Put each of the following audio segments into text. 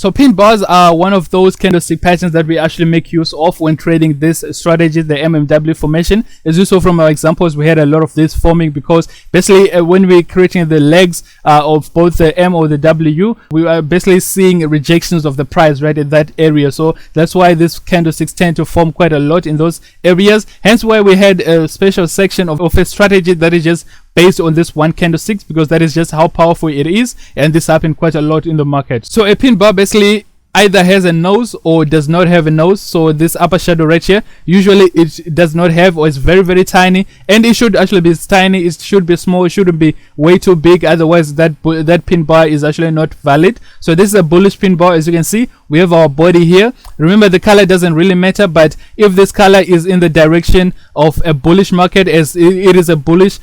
So pin bars are one of those candlestick patterns that we actually make use of when trading this strategy, the MMW formation. As you saw from our examples, we had a lot of this forming because basically when we're creating the legs of both the M or the W, we are basically seeing rejections of the price right in that area. So that's why these candlesticks tend to form quite a lot in those areas. Hence why we had a special section of a strategy that is just based on this one candlestick, because that is just how powerful it is, and this happened quite a lot in the market. So a pin bar basically either has a nose or does not have a nose. So this upper shadow right here, usually it does not have, or it's very, very tiny, and it should actually be tiny. It should be small. It shouldn't be way too big, otherwise that pin bar is actually not valid. So this is a bullish pin bar. As you can see, we have our body here. Remember, the color doesn't really matter, but if this color is in the direction of a bullish market, as it is a bullish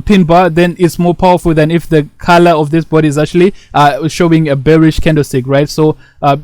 pin bar, then it's more powerful than if the color of this body is actually showing a bearish candlestick, right? So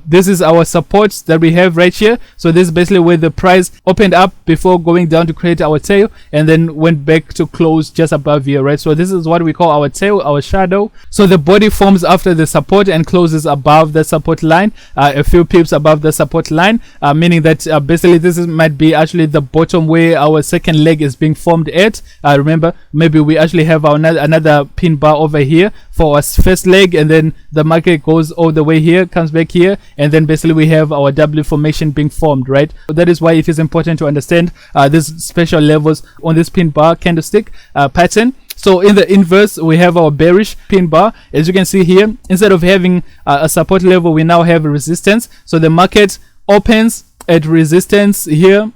this is our supports that we have right here. So this is basically where the price opened up before going down to create our tail, and then went back to close just above here, right? So this is what we call our tail, our shadow. So the body forms after the support and closes above the support line, a few pips above the support line, meaning that basically this might be actually the bottom where our second leg is being formed at. Remember, maybe we actually have our another pin bar over here for our first leg, and then the market goes all the way here, comes back here, and then basically we have our W formation being formed, right? So that is why it is important to understand these special levels on this pin bar candlestick pattern. So in the inverse, we have our bearish pin bar. As you can see here, instead of having a support level, we now have a resistance. So the market opens at resistance here,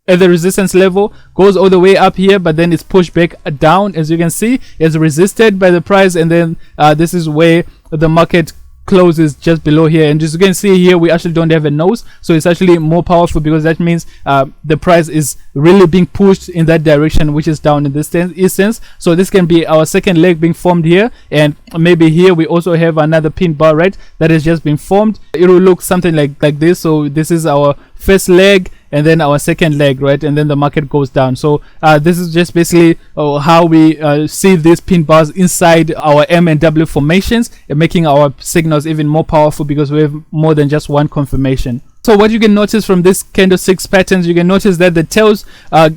at the resistance level, goes all the way up here, but then it's pushed back down. As you can see, it's resisted by the price, and then this is where the market closes just below here. And as you can see here, we actually don't have a nose, so it's actually more powerful, because that means the price is really being pushed in that direction, which is down in this instance. So this can be our second leg being formed here, and maybe here we also have another pin bar, right, that has just been formed. It will look something like this. So this is our first leg, and then our second leg, right, and then the market goes down. So this is just basically how we see these pin bars inside our M and W formations, and making our signals even more powerful because we have more than just one confirmation. So what you can notice from this candlesticks patterns, you can notice that the tails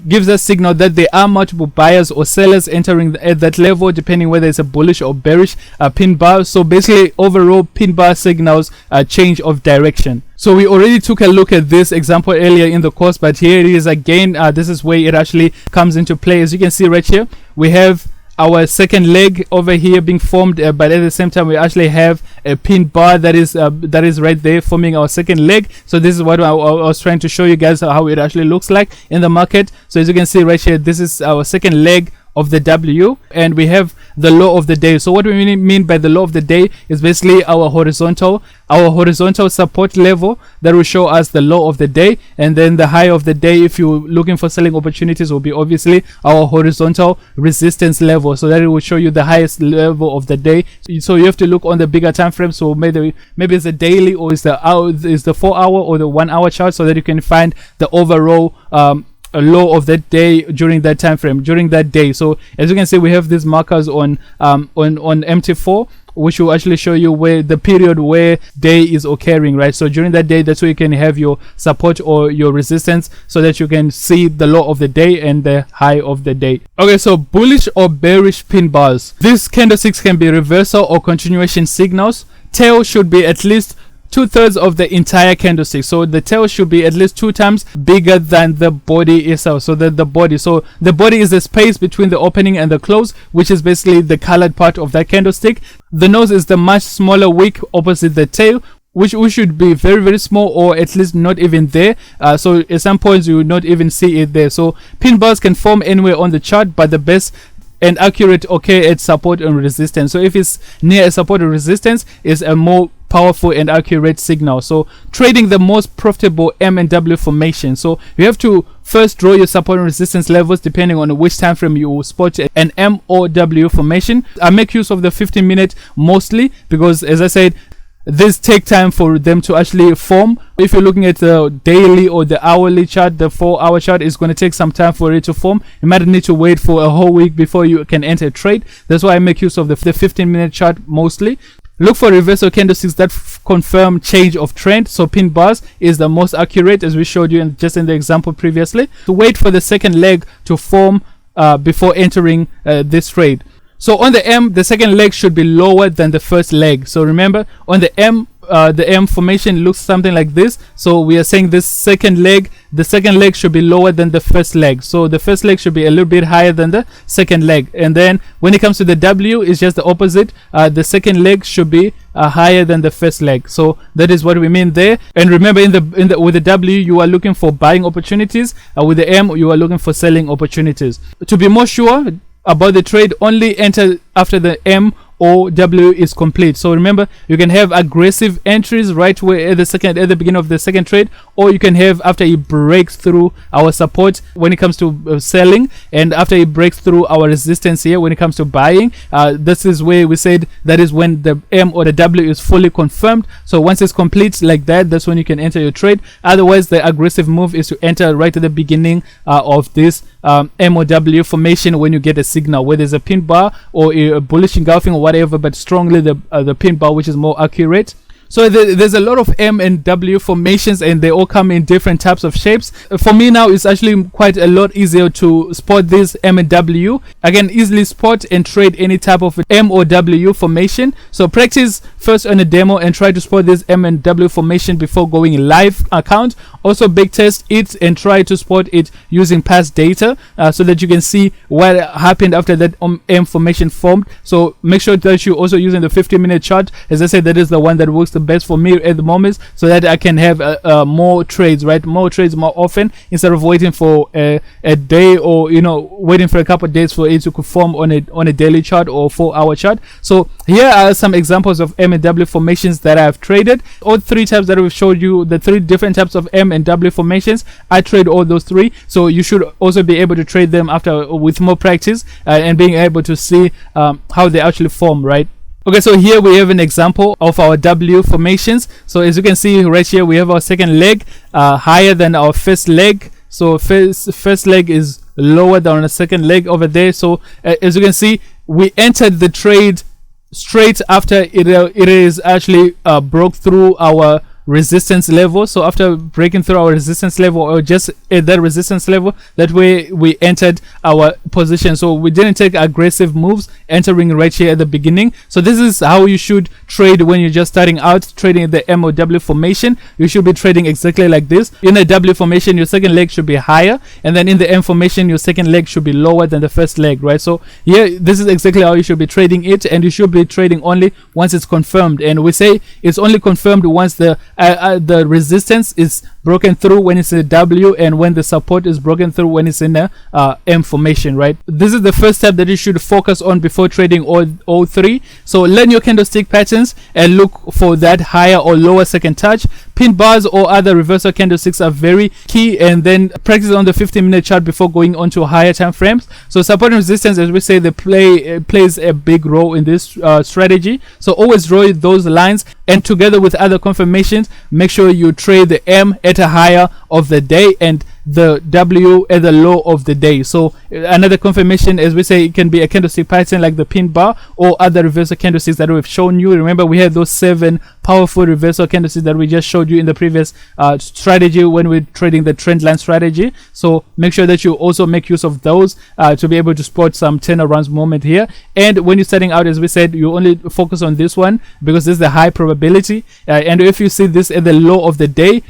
gives us signal that there are multiple buyers or sellers entering at that level, depending whether it's a bullish or bearish pin bar. So basically, overall pin bar signals change of direction. So we already took a look at this example earlier in the course, but here it is again. This is where it actually comes into play. As you can see right here, we have our second leg over here being formed, but at the same time we actually have a pin bar that is right there forming our second leg. So this is what I was trying to show you guys, how it actually looks like in the market. So as you can see right here, this is our second leg of the W, and we have the low of the day. So what we mean by the low of the day is basically our horizontal support level that will show us the low of the day, and then the high of the day, if you're looking for selling opportunities, will be obviously our horizontal resistance level, so that it will show you the highest level of the day. So you have to look on the bigger time frame. So maybe it's the daily, or it's the 4 hour or the 1 hour chart, so that you can find the overall a low of that day during that time frame, during that day. So as you can see, we have these markers on MT4, which will actually show you where the period where day is occurring, right? So during that day, that's where you can have your support or your resistance, so that you can see the low of the day and the high of the day. Okay, so bullish or bearish pin bars. These candlesticks can be reversal or continuation signals. Tail should be at least 2/3 of the entire candlestick. So the tail should be at least 2 times bigger than the body itself. So that the body is the space between the opening and the close, which is basically the colored part of that candlestick. The nose is the much smaller wick opposite the tail, which should be very, very small, or at least not even there. So at some points you will not even see it there. So pin bars can form anywhere on the chart, but the best and accurate occur at support and resistance. So if it's near a support or resistance, is a more powerful and accurate signal. So trading the most profitable M and W formation. So you have to first draw your support and resistance levels depending on which time frame you will spot an M or W formation. I make use of the 15-minute mostly because, as I said, this take time for them to actually form. If you're looking at the daily or the hourly chart, the 4-hour chart is going to take some time for it to form. You might need to wait for a whole week before you can enter a trade. That's why I make use of the 15-minute chart mostly. Look for reversal candlesticks that confirm change of trend. So pin bars is the most accurate, as we showed you just in the example previously. To wait for the second leg to form before entering this trade. So on the M, the second leg should be lower than the first leg. So remember, on the M formation looks something like this. So we are saying this second leg, the second leg should be lower than the first leg. So the first leg should be a little bit higher than the second leg. And then when it comes to the W, it's just the opposite. The second leg should be higher than the first leg. So that is what we mean there. And remember, with the W, you are looking for buying opportunities. With the M, you are looking for selling opportunities. To be more sure about the trade, only enter after the M or W is complete. So remember, you can have aggressive entries right where at the beginning of the second trade, or you can have after it breaks through our support when it comes to selling, and after it breaks through our resistance here when it comes to buying. This is where we said that is when the M or the W is fully confirmed. So once it's complete like that, that's when you can enter your trade. Otherwise, the aggressive move is to enter right at the beginning of this M or W formation when you get a signal, whether it's a pin bar or a bullish engulfing or whatever, but strongly the pin bar, which is more accurate. So there's a lot of M and W formations, and they all come in different types of shapes. For me now, it's actually quite a lot easier to spot this M and W. I can easily spot and trade any type of M or W formation. So practice first on a demo and try to spot this M and W formation before going live account. Also backtest it and try to spot it using past data so that you can see what happened after that M formation formed. So make sure that you're also using the 50-minute chart. As I said, that is the one that works the best for me at the moment, so that I can have more trades, right? More trades more often, instead of waiting for a day, or waiting for a couple of days for it to form on a daily chart or 4-hour chart. So here are some examples of M and W formations that I've traded. All three types that we've showed you, the three different types of M and W formations, I trade all those three. So you should also be able to trade them after with more practice and being able to see how they actually form, right? Okay, so here we have an example of our W formations. So as you can see right here, we have our second leg higher than our first leg. So first leg is lower than the second leg over there. So as you can see, we entered the trade straight after it is actually broke through our resistance level. So after breaking through our resistance level, or just at that resistance level, that way we entered our position. So we didn't take aggressive moves entering right here at the beginning. So this is how you should trade when you're just starting out trading the M or W formation. You should be trading exactly like this. In the W formation, your second leg should be higher, and then in the M formation, your second leg should be lower than the first leg, right? So here, this is exactly how you should be trading it, and you should be trading only once it's confirmed. And we say it's only confirmed once the resistance is broken through when it's in a W, and when the support is broken through when it's in a M formation, right? This is the first step that you should focus on before trading all three. So learn your candlestick patterns and look for that higher or lower second touch. Pin bars or other reversal candlesticks are very key, and then practice on the 15-minute chart before going on to higher time frames. So support and resistance, as we say, they plays a big role in this strategy. So always draw those lines, and together with other confirmations, make sure you trade the M at a higher of the day and the W at the low of the day. So another confirmation, as we say, it can be a candlestick pattern like the pin bar or other reversal candlesticks that we've shown you. Remember, we had those 7 powerful reversal candlesticks that we just showed you in the previous strategy when we're trading the trend line strategy. So make sure that you also make use of those to be able to spot some turnarounds moment here. And when you're starting out, as we said, you only focus on this one because this is the high probability, and if you see this at the low of the day,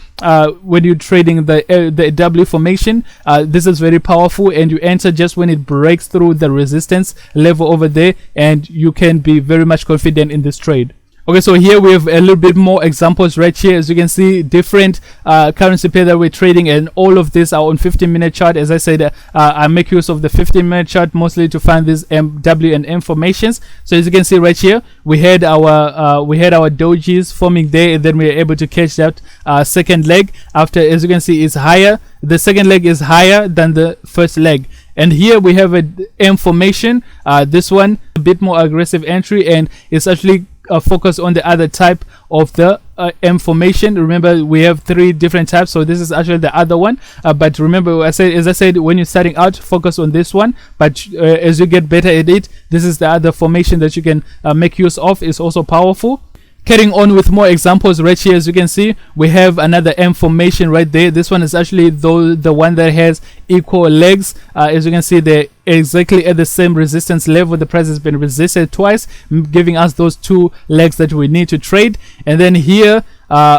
when you're trading the W formation, this is very powerful, and you enter just when it breaks through the resistance level over there, and you can be very much confident in this trade. Okay, so here we have a little bit more examples right here. As you can see, different currency pair that we're trading, and all of these are on 15-minute chart. As I said, I make use of the 15-minute chart mostly to find these W and M formations. So as you can see right here, we had our dojis forming there, and then we were able to catch that second leg after. As you can see, it's higher. The second leg is higher than the first leg. And here we have a M formation. This one a bit more aggressive entry, and it's actually focus on the other type of the M formation. Remember, we have 3 different types, so this is actually the other one, but remember, as I said, when you're starting out, focus on this one, but as you get better at it, this is the other formation that you can make use of. It's also powerful. Carrying on with more examples right here, as you can see, we have another M formation right there. This one is actually the one that has equal legs. As you can see, they're exactly at the same resistance level. The price has been resisted twice, giving us those 2 legs that we need to trade. And then here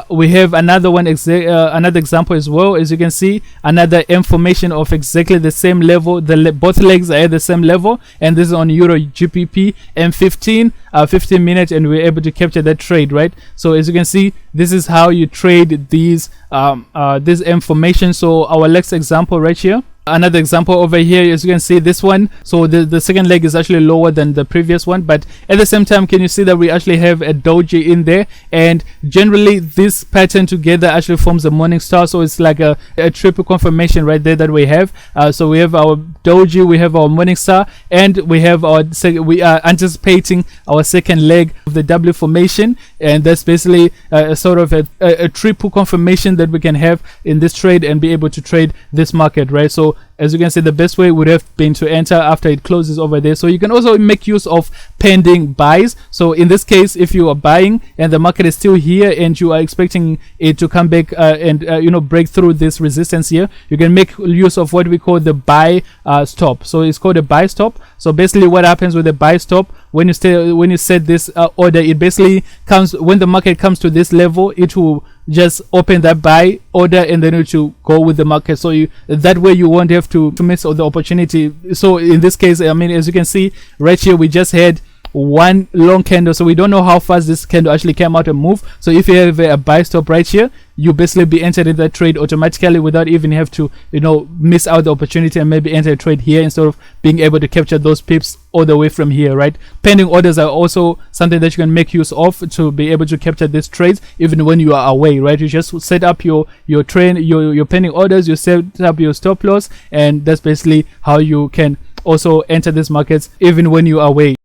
we have another one, another example as well. As you can see, another M formation of exactly the same level. Both legs are at the same level, and this is on Euro GBP M15, 15 minutes, and we're able to capture that trade, right? So as you can see, this is how you trade these this M formation. So our next example right here. Another example over here, as you can see, this one, so the second leg is actually lower than the previous one, but at the same time, can you see that we actually have a doji in there? And generally this pattern together actually forms a morning star, so it's like a triple confirmation right there that we have. So we have our doji, we have our morning star, and we have our we are anticipating our second leg of the W formation, and that's basically a sort of a triple confirmation that we can have in this trade and be able to trade this market, right? So as you can see, the best way would have been to enter after it closes over there. So you can also make use of pending buys. So in this case, if you are buying and the market is still here and you are expecting it to come back and you know, break through this resistance here, you can make use of what we call the buy stop. So it's called a buy stop. So basically what happens with the buy stop, when you set this order, it basically comes when the market comes to this level, it will just open that buy order and then it will go with the market. So that way you won't have to miss all the opportunity. So in this case, I mean, as you can see right here, we just had one long candle, so we don't know how fast this candle actually came out and move. So if you have a buy stop right here, you basically be entered in that trade automatically without even have to, you know, miss out the opportunity and maybe enter a trade here instead of being able to capture those pips all the way from here, right? Pending orders are also something that you can make use of to be able to capture these trades even when you are away, right? You just set up your pending orders, you set up your stop loss, and that's basically how you can also enter these markets even when you are away.